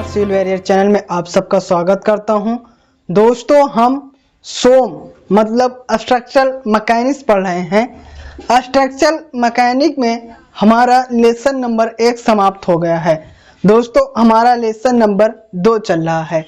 नमस्कार, civil warrior channel में आप सबका स्वागत करता हूं। दोस्तों, हम सोम मतलब स्ट्रक्चरल मैकेनिक्स पढ़ रहे हैं। स्ट्रक्चरल मैकेनिक में हमारा लेसन नंबर 1 समाप्त हो गया है। दोस्तों, हमारा लेसन नंबर 2 चल रहा है।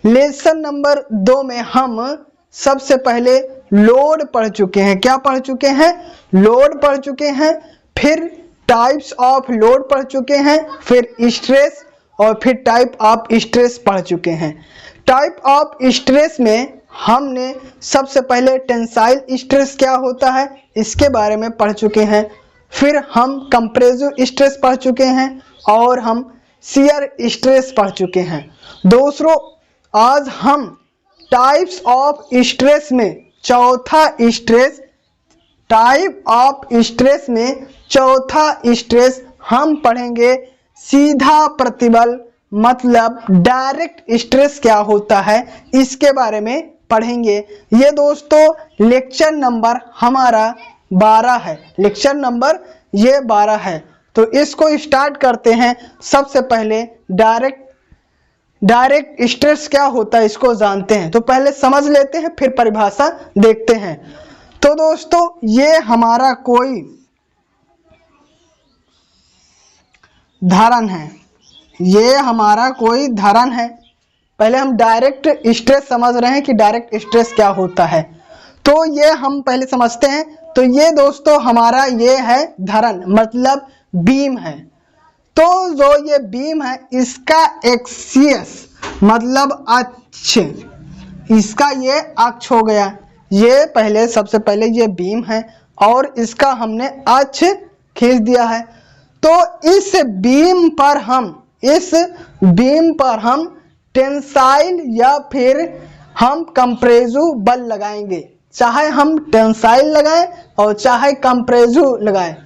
लेसन नंबर 2 में हम सबसे पहले लोड पढ़ चुके हैं। क्या पढ़ चुके हैं? लोड पढ़ चुके हैं। फिर टाइप्स ऑफ लोड पढ़ चुके हैं। फिर स्ट्रेस और फिर टाइप ऑफ स्ट्रेस पढ़ चुके हैं। टाइप ऑफ स्ट्रेस में हमने सबसे पहले टेंसाइल स्ट्रेस क्या होता है इसके बारे में पढ़ चुके हैं। फिर हम कंप्रेसिव स्ट्रेस पढ़ चुके हैं और हम शियर स्ट्रेस पढ़ चुके हैं। दोस्तों, आज हम टाइप्स ऑफ स्ट्रेस में चौथा स्ट्रेस, टाइप ऑफ स्ट्रेस में चौथा स्ट्रेस हम पढ़ेंगे सीधा प्रतिबल मतलब डायरेक्ट स्ट्रेस क्या होता है इसके बारे में पढ़ेंगे। ये दोस्तों लेक्चर नंबर हमारा 12 है। लेक्चर नंबर ये 12 है। तो इसको स्टार्ट करते हैं। सबसे पहले डायरेक्ट स्ट्रेस क्या होता है इसको जानते हैं। तो पहले समझ लेते हैं, फिर परिभाषा देखते हैं। तो दोस्तों, ये हमारा कोई धारण है। ये हमारा कोई धारण है। पहले हम डायरेक्ट स्ट्रेस समझ रहे हैं कि डायरेक्ट स्ट्रेस क्या होता है। तो ये हम पहले समझते हैं। तो ये दोस्तों हमारा ये है धारण मतलब बीम है। तो जो ये बीम है इसका एक्सिस मतलब अक्ष, इसका ये अक्ष हो गया। ये पहले सबसे पहले ये बीम है और इसका हमने अक्ष खींच दिया है। तो इस बीम पर हम टेंसाइल या फिर हम कंप्रेसिव बल लगाएंगे। चाहे हम टेंसाइल लगाएं और चाहे कंप्रेसिव लगाएं,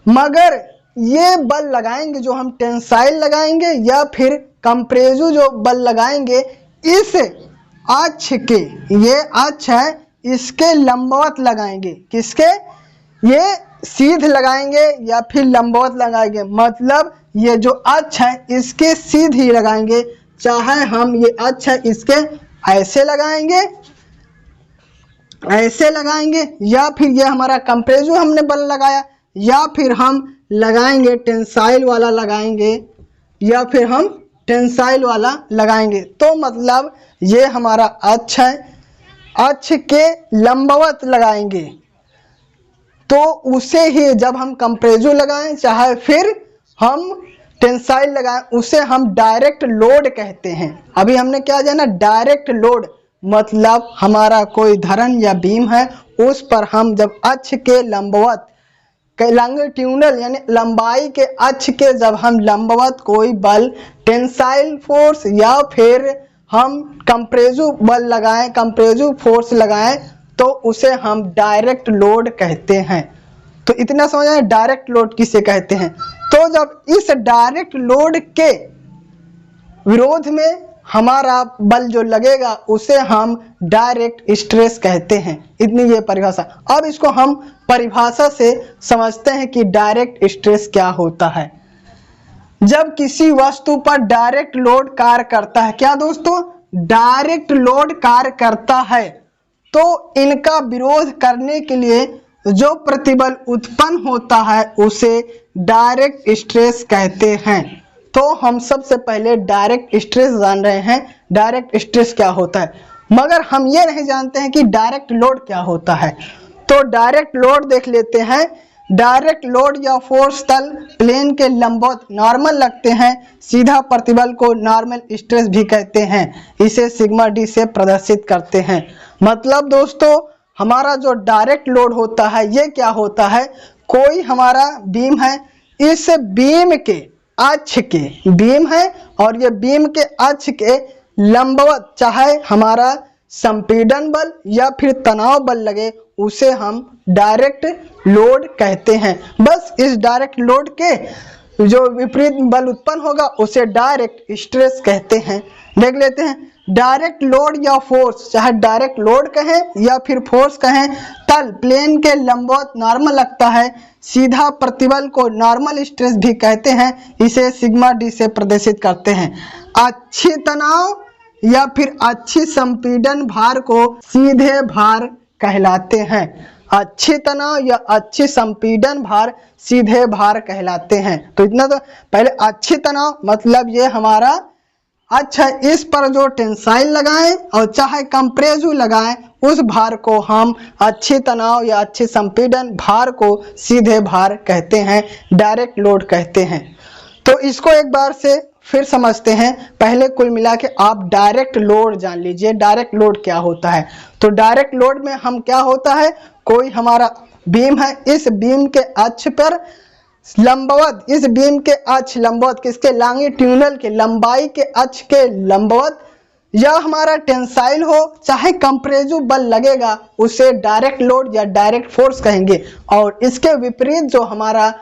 मगर ये बल लगाएंगे जो हम टेंसाइल लगाएंगे या फिर कंप्रेसिव जो बल लगाएंगे इस अक्ष के, ये अक्ष है, इसके लंबवत लगाएंगे। किसके? ये सीध लगाएंगे या फिर लंबवत लगाएंगे। मतलब ये जो अक्ष है इसके सीध ही लगाएंगे। चाहे हम ये अक्ष है इसके ऐसे लगाएंगे, ऐसे लगाएंगे, या फिर ये हमारा कंप्रेसिव हमने बल लगाया, या फिर हम लगाएंगे टेंसाइल वाला लगाएंगे, या फिर हम टेंसाइल वाला लगाएंगे। तो मतलब ये हमारा अक्ष है, अक्ष के लंबवत लगाएंगे। तो उसे ही जब हम कंप्रेसिव लगाएं चाहे फिर हम टेंसाइल लगाएं, उसे हम डायरेक्ट लोड कहते हैं। अभी हमने क्या जाना? डायरेक्ट लोड मतलब हमारा कोई धरण या बीम है, उस पर हम जब अक्ष के लंबवत, लॉन्गिट्यूडनल यानी लंबाई के अक्ष के जब हम लंबवत कोई बल टेंसाइल फोर्स या फिर हम कंप्रेसिव बल लगाएं, कंप्रेसिव फोर्स लगाएं, तो उसे हम डायरेक्ट लोड कहते हैं। तो इतना समझ आए डायरेक्ट लोड किसे कहते हैं। तो जब इस डायरेक्ट लोड के विरोध में हमारा बल जो लगेगा उसे हम डायरेक्ट स्ट्रेस कहते हैं। इतनी ये परिभाषा। अब इसको हम परिभाषा से समझते हैं कि डायरेक्ट स्ट्रेस क्या होता है। जब किसी वस्तु पर डायरेक्ट लोड कार्य करता है, क्या दोस्तों? डायरेक्ट लोड कार्य करता है, तो इनका विरोध करने के लिए जो प्रतिबल उत्पन्न होता है उसे डायरेक्ट स्ट्रेस कहते हैं। तो हम सबसे पहले डायरेक्ट स्ट्रेस जान रहे हैं, डायरेक्ट स्ट्रेस क्या होता है, मगर हम ये नहीं जानते हैं कि डायरेक्ट लोड क्या होता है। तो डायरेक्ट लोड देख लेते हैं। डायरेक्ट लोड या फोर्स तल प्लेन के लंबवत नॉर्मल लगते हैं। सीधा प्रतिबल को नॉर्मल स्ट्रेस भी कहते हैं। इसे सिग्मा डी से प्रदर्शित करते हैं। मतलब दोस्तों, हमारा जो डायरेक्ट लोड होता है ये क्या होता है? कोई हमारा बीम है, इस बीम के अक्ष के, बीम है और ये बीम के अक्ष के लंबवत चाहे हमारा संपीड़न बल या फिर तनाव बल लगे, उसे हम डायरेक्ट लोड कहते हैं। बस इस डायरेक्ट लोड के जो विपरीत बल उत्पन्न होगा उसे डायरेक्ट स्ट्रेस कहते हैं। देख लेते हैं। डायरेक्ट लोड या फोर्स, चाहे डायरेक्ट लोड कहें या फिर फोर्स कहें, तल प्लेन के लंबवत नॉर्मल लगता है। सीधा प्रतिबल को नॉर्मल स्ट्रेस भी कहते हैं, इसे सिग्मा डी से प्रदर्शित करते हैं। अच्छी तनाव या फिर अच्छी संपीड़न भार को सीधे भार कहलाते हैं। अच्छी तनाव या अच्छी संपीड़न भार सीधे भार कहलाते हैं। तो इतना तो पहले अच्छी तनाव मतलब ये हमारा अच्छा, इस पर जो टेंसाइल लगाएं और चाहे कंप्रेसिव लगाएं उस भार को हम अच्छी तनाव या अच्छी संपीड़न भार को सीधे भार कहते हैं, डायरेक्ट लोड कहते हैं। तो इसको एक बार से फिर समझते हैं। पहले कुल मिला के आप डायरेक्ट लोड जान लीजिए, डायरेक्ट लोड क्या होता है। तो डायरेक्ट लोड में हम क्या होता है, कोई हमारा बीम है, इस बीम के अक्ष पर लंबवत, इस बीम के अक्ष लंबवत किसके, लॉन्गिट्यूडिनल के, लंबाई के अक्ष के लंबवत या हमारा टेंसाइल हो चाहे कंप्रेसिव बल लगेगा उसे डायरेक्ट लोड या डायरेक्ट फोर्स कहेंगे। और इसके विपरीत जो हमारा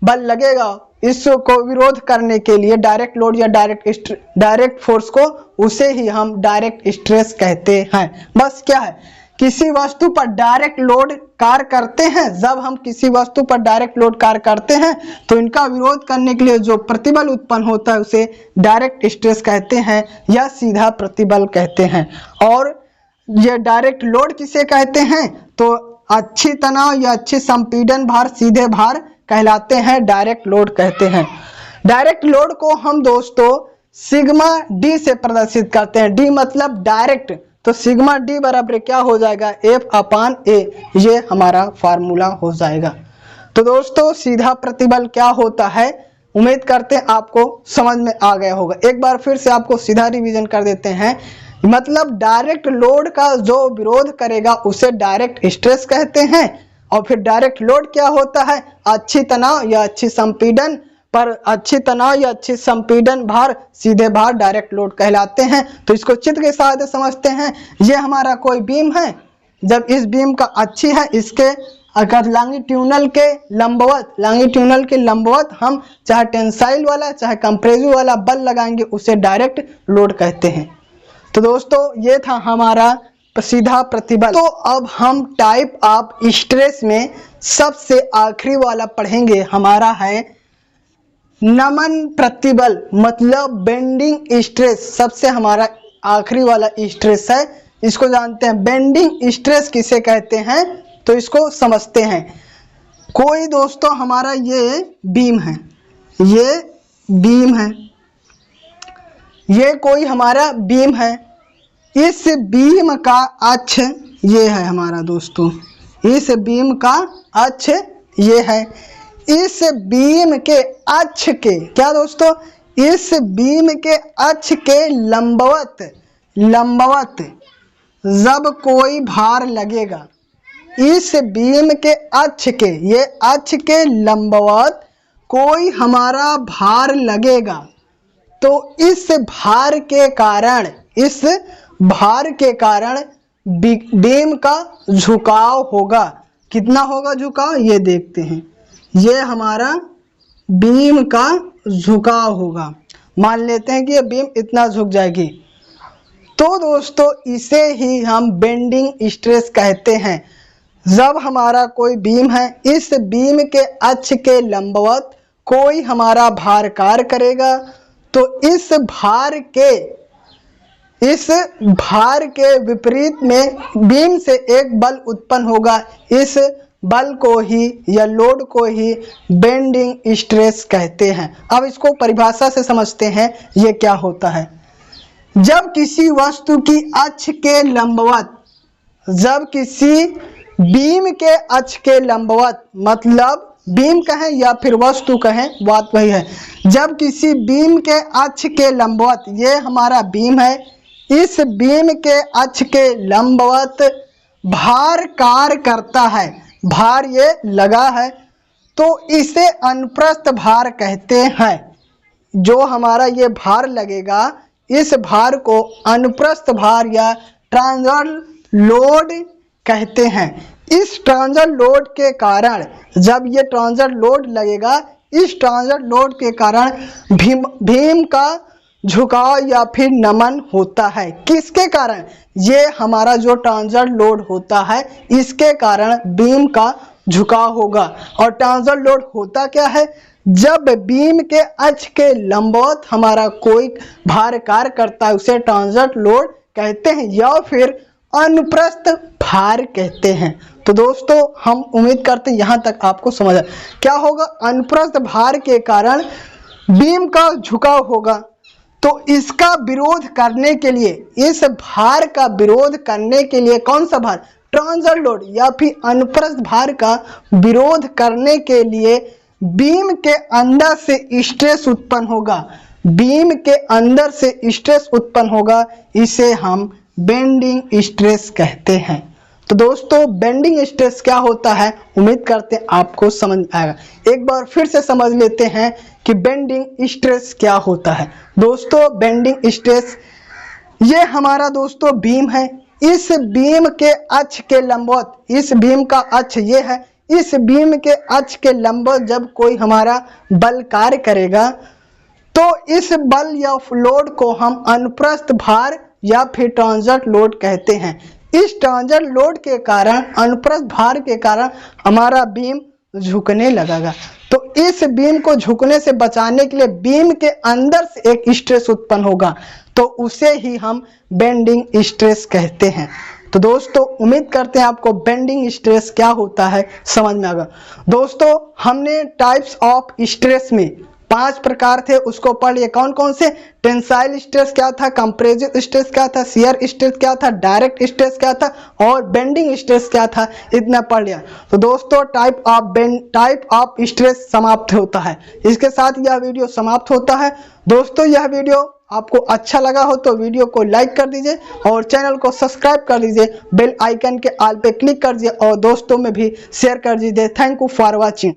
बल लगेगा इसको विरोध करने के लिए डायरेक्ट लोड या डायरेक्ट फोर्स को, उसे ही हम डायरेक्ट स्ट्रेस कहते हैं। बस क्या है, किसी वस्तु पर डायरेक्ट लोड कार्य करते हैं, जब हम किसी वस्तु पर डायरेक्ट लोड कार्य करते हैं तो इनका विरोध करने के लिए जो प्रतिबल उत्पन्न होता है उसे डायरेक्ट स्ट्रेस कहते हैं या सीधा प्रतिबल कहते हैं। और ये डायरेक्ट लोड किसे कहते हैं, तो अच्छी तनाव या अच्छी संपीड़न भार सीधे भार कहलाते हैं, डायरेक्ट लोड कहते हैं। डायरेक्ट लोड को हम दोस्तों सिग्मा डी से प्रदर्शित करते हैं। डी मतलब डायरेक्ट, तो सिग्मा डी बराबर क्या हो जाएगा, F/A, ये हमारा फार्मूला हो जाएगा। तो दोस्तों सीधा प्रतिबल क्या होता है, उम्मीद करते हैं आपको समझ में आ गया होगा। एक बार फिर से आपको सीधा रिवीजन कर देते हैं। मतलब डायरेक्ट लोड का जो विरोध करेगा उसे डायरेक्ट स्ट्रेस कहते हैं। और फिर डायरेक्ट लोड क्या होता है, अच्छी तनाव या अच्छी संपीड़न पर अच्छी तनाव या अच्छी संपीड़न भार सीधे भार डायरेक्ट लोड कहलाते हैं। तो इसको चित्र के साथ समझते हैं। ये हमारा कोई बीम है, जब इस बीम का अच्छी है, इसके अगर लॉन्गिट्यूडिनल के लंबवत हम चाहे टेंसाइल वाला चाहे कंप्रेसिव वाला बल लगाएंगे उसे डायरेक्ट लोड कहते हैं। तो दोस्तों ये था हमारा सीधा प्रतिबल। तो अब हम टाइप ऑफ स्ट्रेस में सबसे आखिरी वाला पढ़ेंगे, हमारा है नमन प्रतिबल मतलब बेंडिंग स्ट्रेस। सबसे हमारा आखिरी वाला स्ट्रेस है, इसको जानते हैं। बेंडिंग स्ट्रेस किसे कहते हैं तो इसको समझते हैं। कोई दोस्तों हमारा ये बीम है, ये बीम है, ये कोई हमारा बीम है, इस बीम का अक्ष ये है हमारा दोस्तों, इस बीम का अक्ष ये है। इस बीम के अक्ष के क्या दोस्तों, इस बीम के अक्ष के लंबवत जब कोई भार लगेगा, इस बीम के अक्ष के, ये अक्ष के लंबवत कोई हमारा भार लगेगा तो इस भार के कारण बीम का झुकाव होगा। कितना होगा झुकाव, ये देखते हैं। ये हमारा बीम का झुकाव होगा। मान लेते हैं कि ये बीम इतना झुक जाएगी, तो दोस्तों इसे ही हम बेंडिंग स्ट्रेस कहते हैं। जब हमारा कोई बीम है, इस बीम के अक्ष के लंबवत कोई हमारा भार कार्य करेगा तो इस भार के विपरीत में बीम से एक बल उत्पन्न होगा। इस बल को ही या लोड को ही बेंडिंग स्ट्रेस कहते हैं। अब इसको परिभाषा से समझते हैं, ये क्या होता है। जब किसी वस्तु की अक्ष के लंबवत, जब किसी बीम के अक्ष के लंबवत, मतलब बीम कहें या फिर वस्तु कहें बात वही है। जब किसी बीम के अक्ष के लंबवत, ये हमारा बीम है, इस बीम के अक्ष के लंबवत भार कार्य करता है, भार ये लगा है तो इसे अनुप्रस्थ भार कहते हैं। जो हमारा ये भार लगेगा इस भार को अनुप्रस्थ भार या ट्रांसवर्स लोड कहते हैं। इस ट्रांसवर्स लोड के कारण, जब ये ट्रांसवर्स लोड लगेगा, इस ट्रांसवर्स लोड के कारण भीम का झुकाव या फिर नमन होता है। किसके कारण, ये हमारा जो ट्रांसवर्स लोड होता है इसके कारण बीम का झुकाव होगा। और ट्रांसवर्स लोड होता क्या है, जब बीम के अक्ष के लंबवत हमारा कोई भार कार्य करता है उसे ट्रांसवर्स लोड कहते हैं या फिर अनुप्रस्थ भार कहते हैं। तो दोस्तों हम उम्मीद करते हैं यहाँ तक आपको समझ आया। क्या होगा, अनुप्रस्थ भार के कारण बीम का झुकाव होगा, तो इसका विरोध करने के लिए, इस भार का विरोध करने के लिए कौन सा भार, ट्रांसवर्स लोड या फिर अनुप्रस्थ भार का विरोध करने के लिए बीम के अंदर से स्ट्रेस उत्पन्न होगा, बीम के अंदर से स्ट्रेस उत्पन्न होगा, इसे हम बेंडिंग स्ट्रेस कहते हैं। तो दोस्तों बेंडिंग स्ट्रेस क्या होता है, उम्मीद करते हैं आपको समझ आएगा। एक बार फिर से समझ लेते हैं कि बेंडिंग स्ट्रेस क्या होता है। दोस्तों बेंडिंग स्ट्रेस ये हमारा दोस्तों बीम है, इस बीम के अक्ष के लंबवत, इस बीम का अक्ष ये है, इस बीम के अक्ष के लंबवत जब कोई हमारा बल कार्य करेगा तो इस बल या लोड को हम अनुप्रस्थ भार या फिर ट्रांसवर्स लोड कहते हैं। इस ट्रांसवर्स लोड के कारण, अनुप्रस्थ भार के कारण हमारा बीम झुकने लगेगा। तो इस बीम को झुकने से बचाने के लिए बीम के अंदर से एक स्ट्रेस उत्पन्न होगा, तो उसे ही हम बेंडिंग स्ट्रेस कहते हैं। तो दोस्तों उम्मीद करते हैं आपको बेंडिंग स्ट्रेस क्या होता है समझ में आ गया। दोस्तों हमने टाइप्स ऑफ स्ट्रेस में 5 प्रकार थे, उसको पढ़ लिए। कौन कौन से, टेंसाइल स्ट्रेस क्या था, कंप्रेसिव स्ट्रेस क्या था, शियर स्ट्रेस क्या था, डायरेक्ट स्ट्रेस क्या था और बेंडिंग स्ट्रेस क्या था, इतना पढ़ लिया। तो दोस्तों टाइप ऑफ स्ट्रेस समाप्त होता है। इसके साथ यह वीडियो समाप्त होता है। दोस्तों यह वीडियो आपको अच्छा लगा हो तो वीडियो को लाइक कर दीजिए और चैनल को सब्सक्राइब कर दीजिए, बेल आइकन के ऑल पे क्लिक कर दीजिए और दोस्तों में भी शेयर कर दीजिए। Thank you for watching.